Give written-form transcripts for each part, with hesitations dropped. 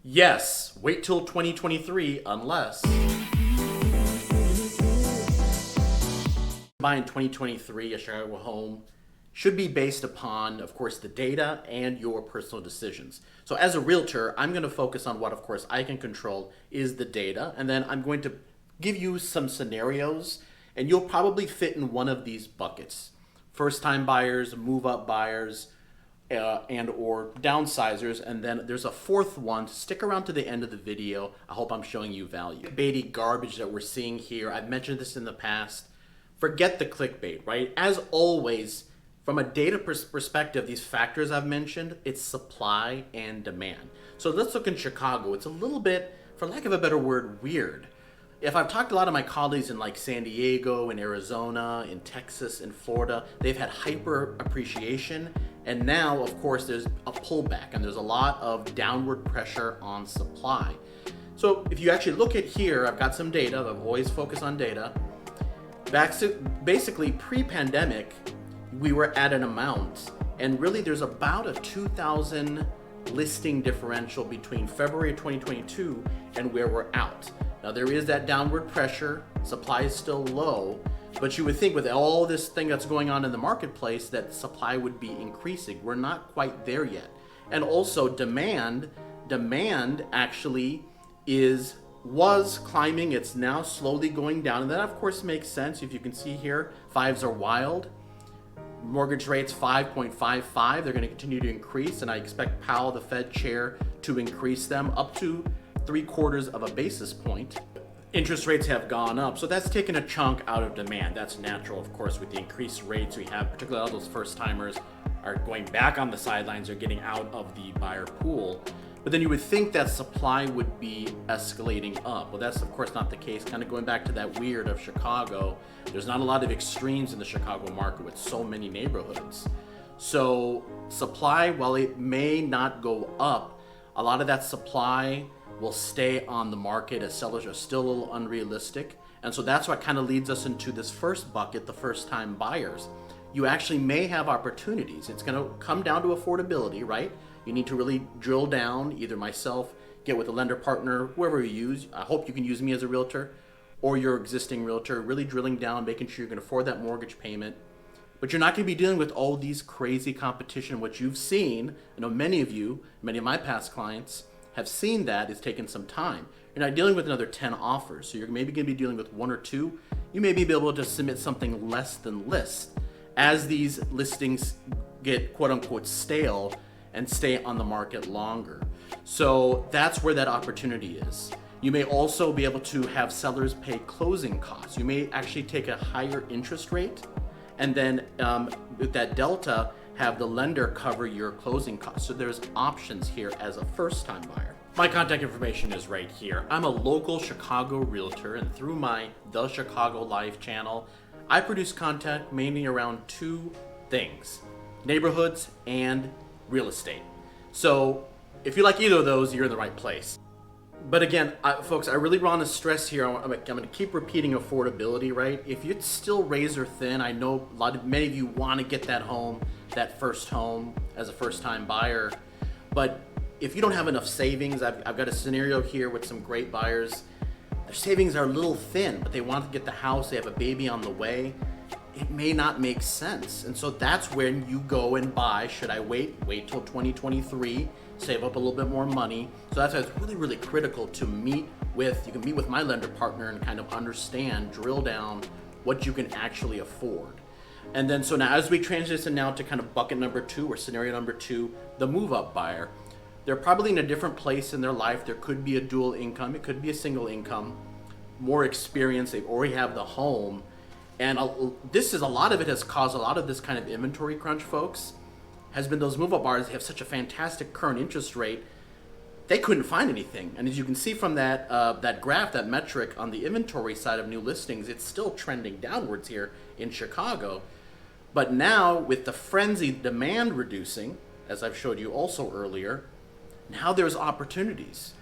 Yes, wait till 2023 unless buy in 2023 a Chicago home should be based upon, of course, the data and your personal decisions. So as a realtor, I'm going to focus on what, of course, I can control is the data, and then I'm going to give you some scenarios, and you'll probably fit in one of these buckets. First-time buyers, move-up buyers, and or downsizers, and then there's a fourth one. Stick around to the end of the video. I hope I'm showing you value. Clickbaity garbage that we're seeing here, I've mentioned this in the past. Forget the clickbait, right? As always, from a data perspective, these factors I've mentioned, it's supply and demand. So let's look in Chicago. It's a little bit, for lack of a better word, weird. If I've talked to a lot of my colleagues in like San Diego, in Arizona, in Texas, in Florida, they've had hyper appreciation. And now, of course, there's a pullback and there's a lot of downward pressure on supply. So if you actually look at here, I've got some data. I've always focused on data. Basically, pre-pandemic, we were at an amount, and really there's about a 2,000 listing differential between February of 2022 and where we're out. Now there is that downward pressure, supply is still low, but you would think with all this thing that's going on in the marketplace that supply would be increasing. We're not quite there yet. And also demand actually was climbing, it's now slowly going down, and that of course makes sense. If you can see here, fives are wild. Mortgage rates 5.55, they're going to continue to increase, and I expect Powell, the Fed chair, to increase them up to 3/4 of a basis point. Interest rates have gone up, so that's taken a chunk out of demand. That's natural, of course, with the increased rates we have, particularly all those first timers are going back on the sidelines or getting out of the buyer pool. But then you would think that supply would be escalating up. Well, that's of course not the case. Kind of going back to that weird of Chicago, there's not a lot of extremes in the Chicago market with so many neighborhoods. So supply, while it may not go up, a lot of that supply will stay on the market as sellers are still a little unrealistic. And so that's what kind of leads us into this first bucket, the first time buyers. You actually may have opportunities. It's going to come down to affordability, right? You need to really drill down, either myself, get with a lender partner, whoever you use. I hope you can use me as a realtor or your existing realtor, really drilling down, making sure you can afford that mortgage payment. But you're not going to be dealing with all these crazy competition, which you've seen. I know many of my past clients have seen that. It's taken some time. You're not dealing with another 10 offers, so you're maybe going to be dealing with one or two. You may be able to submit something less than list as these listings get quote unquote stale and stay on the market longer. So that's where that opportunity is. You may also be able to have sellers pay closing costs. You may actually take a higher interest rate and then with that delta, have the lender cover your closing costs. So there's options here as a first-time buyer. My contact information is right here. I'm a local Chicago realtor, and through my The Chicago Life channel, I produce content mainly around two things: neighborhoods and real estate. So if you like either of those, you're in the right place. But again, folks, I really want to stress here, I'm going to keep repeating affordability, right? If it's still razor thin, I know many of you want to get that home, that first home as a first-time buyer. But if you don't have enough savings, I've got a scenario here with some great buyers. Their savings are a little thin, but they want to get the house, they have a baby on the way. It may not make sense. And so that's when you go and buy. Should I wait till 2023, save up a little bit more money? So that's why it's really, really critical to you can meet with my lender partner and kind of understand, drill down what you can actually afford. And then so now as we transition now to kind of bucket number two or scenario number two, the move-up buyer. They're probably in a different place in their life. There could be a dual income, it could be a single income, more experience, they already have the home. And a lot of it has caused a lot of this kind of inventory crunch, folks, has been those move-up buyers. They have such a fantastic current interest rate, they couldn't find anything. And as you can see from that graph, that metric on the inventory side of new listings, it's still trending downwards here in Chicago. But now with the frenzied demand reducing, as I've showed you also earlier, now there's opportunities.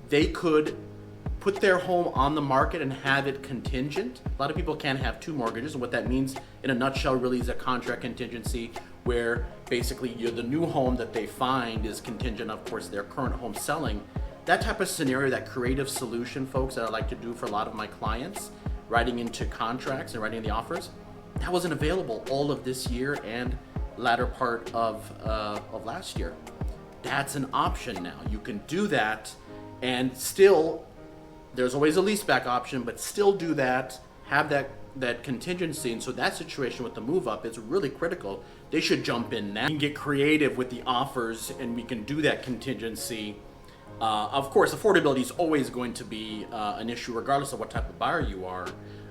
They could put their home on the market and have it contingent. A lot of people can't have two mortgages, and what that means in a nutshell really is a contract contingency where basically the new home that they find is contingent, of course, their current home selling. that type of scenario, that creative solution, folks, that I like to do for a lot of my clients, writing into contracts and writing the offers, that wasn't available all of this year and latter part of last year. That's an option now. You can do that, and still, there's always a leaseback option, but still do that, have that contingency. And so that situation with the move up is really critical. They should jump in now. We can get creative with the offers, and we can do that contingency. Of course, affordability is always going to be an issue regardless of what type of buyer you are.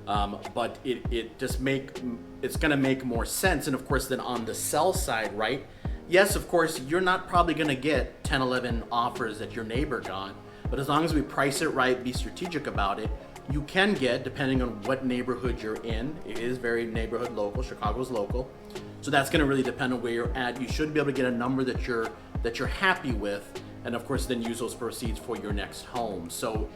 But it's going to make more sense. And of course, then on the sell side, right? Yes, of course, you're not probably going to get 10, 11 offers that your neighbor got. But as long as we price it right, be strategic about it, you can get, depending on what neighborhood you're in. It is very neighborhood local. Chicago's local. So that's going to really depend on where you're at. You should be able to get a number that you're happy with. And of course, then use those proceeds for your next home. So,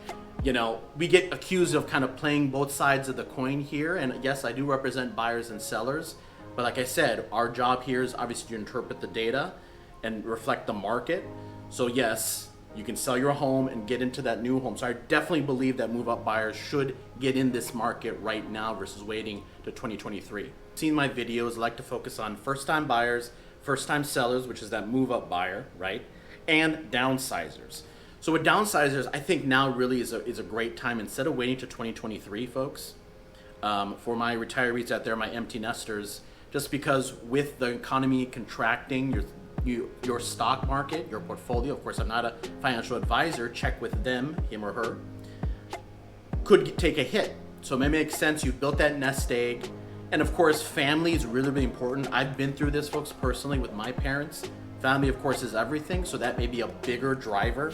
we get accused of kind of playing both sides of the coin here. And yes, I do represent buyers and sellers. But like I said, our job here is obviously to interpret the data and reflect the market. So yes, you can sell your home and get into that new home. So I definitely believe that move-up buyers should get in this market right now versus waiting to 2023. Seen my videos, I like to focus on first-time buyers, first-time sellers, which is that move-up buyer, right? And downsizers. So with downsizers, I think now really is a great time, instead of waiting to 2023, folks, for my retirees out there, my empty nesters, just because with the economy contracting, your stock market, your portfolio, of course, I'm not a financial advisor, check with them, him or her, could take a hit. So it may make sense, you've built that nest egg. And of course, family is really, really important. I've been through this, folks, personally with my parents. Family, of course, is everything. So that may be a bigger driver,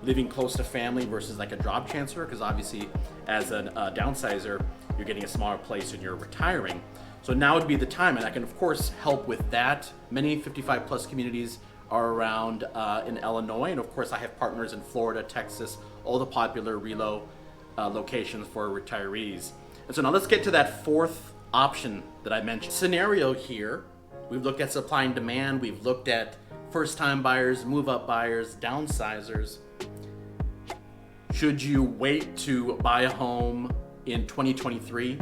living close to family versus like a job transfer, because obviously as a downsizer, you're getting a smaller place and you're retiring. So now would be the time, and I can of course help with that. Many 55 plus communities are around in Illinois, and of course I have partners in Florida, Texas, all the popular relo locations for retirees. And so now let's get to that fourth option that I mentioned. Scenario here, we've looked at supply and demand, we've looked at first-time buyers, move-up buyers, downsizers. Should you wait to buy a home in 2023?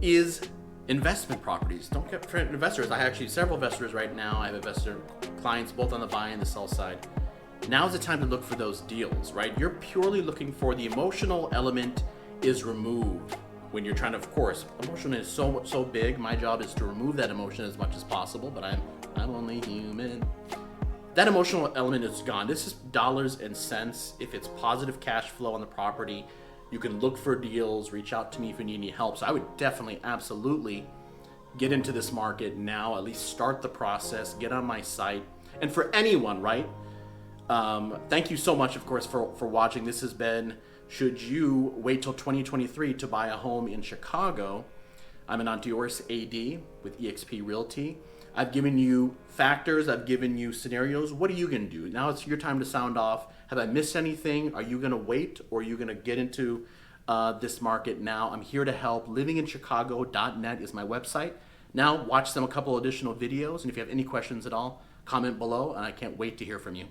Is investment properties. Don't get for investors. I have actually several investors right now. I have investor clients both on the buy and the sell side. Now's the time to look for those deals, right? You're purely looking for the emotional element is removed when you're trying to, of course, emotion is so big. My job is to remove that emotion as much as possible, but I'm only human. That emotional element is gone. This is dollars and cents. If it's positive cash flow on the property, you can look for deals, reach out to me if you need any help. So I would definitely, absolutely get into this market now, at least start the process, get on my site. And for anyone, right? Thank you so much, of course, for watching. This has been, should you wait till 2023 to buy a home in Chicago? I'm Anant Deoras, AD with eXp Realty. I've given you factors, I've given you scenarios. What are you gonna do? Now it's your time to sound off. Have I missed anything? Are you gonna wait, or are you gonna get into this market now? I'm here to help. Livinginchicago.net is my website. Now watch a couple additional videos, and if you have any questions at all, comment below, and I can't wait to hear from you.